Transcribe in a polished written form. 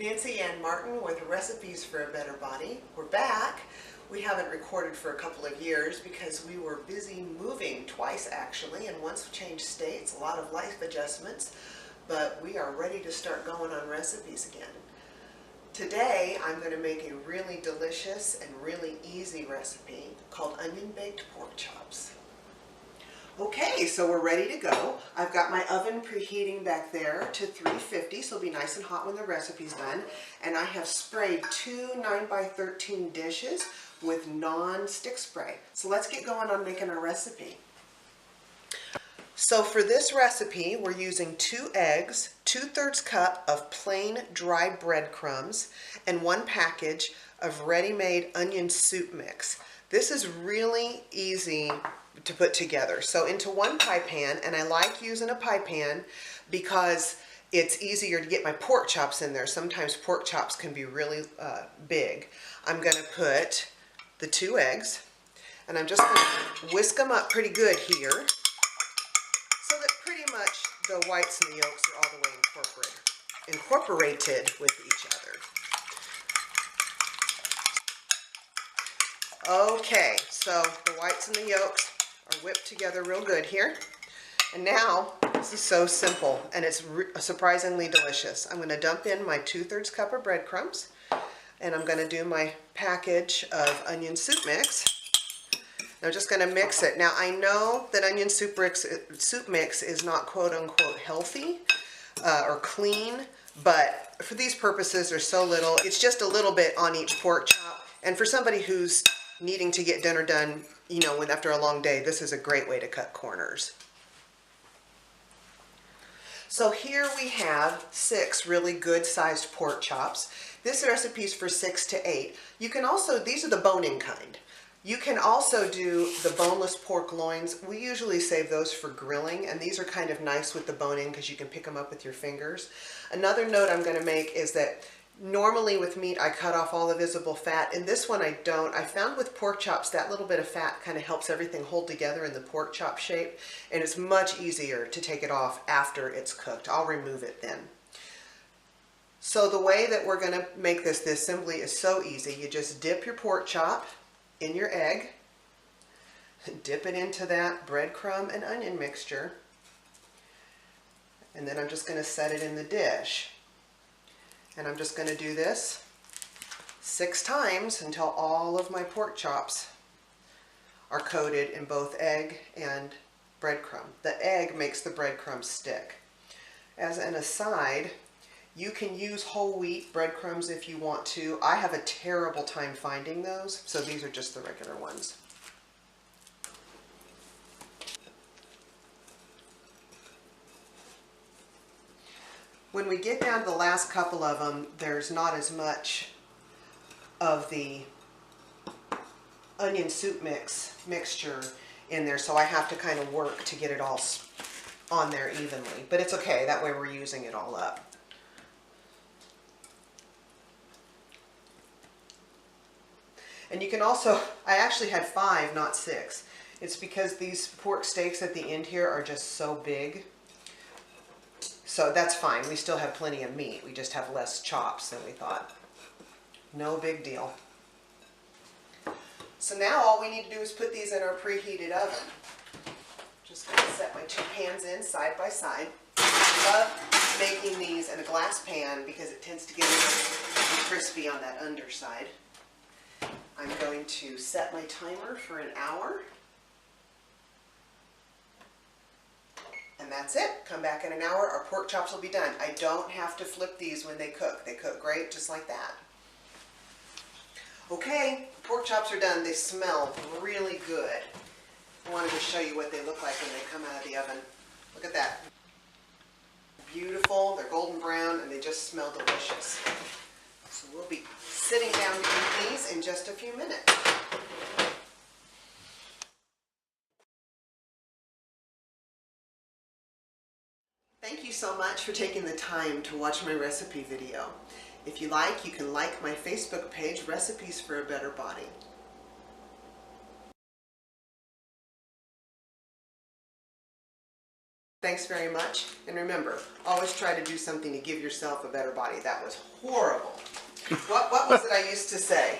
Nancy Ann Martin with Recipes for a Better Body. We're back. We haven't recorded for a couple of years because we were busy moving twice actually, and once we changed states, a lot of life adjustments, but we are ready to start going on recipes again. Today I'm going to make a really delicious and really easy recipe called onion baked pork chops. Okay, so we're ready to go. I've got my oven preheating back there to 350, so it'll be nice and hot when the recipe's done. And I have sprayed 2 9x13 dishes with non-stick spray. So let's get going on making our recipe. So for this recipe, we're using 2 eggs, 2/3 cup of plain dry breadcrumbs, and 1 package of ready-made onion soup mix. This is really easy to put together. So into 1 pie pan, and I like using a pie pan because it's easier to get my pork chops in there. Sometimes pork chops can be really big. I'm going to put the 2 eggs, and I'm just going to whisk them up pretty good here so that pretty much the whites and the yolks are all the way incorporated with each other. Okay, so the whites and the yolks are whipped together real good here. And now, this is so simple, and it's surprisingly delicious. I'm going to dump in my 2/3 cup of breadcrumbs, and I'm going to do my package of onion soup mix. I'm just going to mix it. Now, I know that onion soup mix is not quote-unquote healthy or clean, but for these purposes, there's so little. It's just a little bit on each pork chop, and for somebody who's needing to get dinner done, you know, after a long day, this is a great way to cut corners. So here we have 6 really good sized pork chops. This recipe is for 6 to 8. You can also, these are the bone-in kind. You can also do the boneless pork loins. We usually save those for grilling, and these are kind of nice with the bone in because you can pick them up with your fingers. Another note I'm going to make is that normally with meat I cut off all the visible fat, and this one I don't. I found with pork chops that little bit of fat kind of helps everything hold together in the pork chop shape, and it's much easier to take it off after it's cooked. I'll remove it then. So the way that we're going to make this simply is so easy. You just dip your pork chop in your egg, dip it into that breadcrumb and onion mixture, and then I'm just going to set it in the dish. And I'm just going to do this 6 times until all of my pork chops are coated in both egg and breadcrumb. The egg makes the breadcrumb stick. As an aside, you can use whole wheat breadcrumbs if you want to. I have a terrible time finding those, so these are just the regular ones. When we get down to the last couple of them, there's not as much of the onion soup mixture in there, so I have to kind of work to get it all on there evenly. But it's okay, that way we're using it all up. And you can also, I actually had 5, not 6. It's because these pork steaks at the end here are just so big. So that's fine. We still have plenty of meat. We just have less chops than we thought. No big deal. So now all we need to do is put these in our preheated oven. Just going to set my 2 pans in side by side. I love making these in a glass pan because it tends to get a little crispy on that underside. I'm going to set my timer for an hour. And that's it. Come back in an hour, our pork chops will be done. I don't have to flip these when they cook. They cook great just like that. Okay, pork chops are done. They smell really good. I wanted to show you what they look like when they come out of the oven. Look at that. Beautiful, they're golden brown, and they just smell delicious. So we'll be sitting down to eat these in just a few minutes. Thank you so much for taking the time to watch my recipe video. If you like, you can like my Facebook page, Recipes for a Better Body. Thanks very much. And remember, always try to do something to give yourself a better body. That was horrible. What was it I used to say?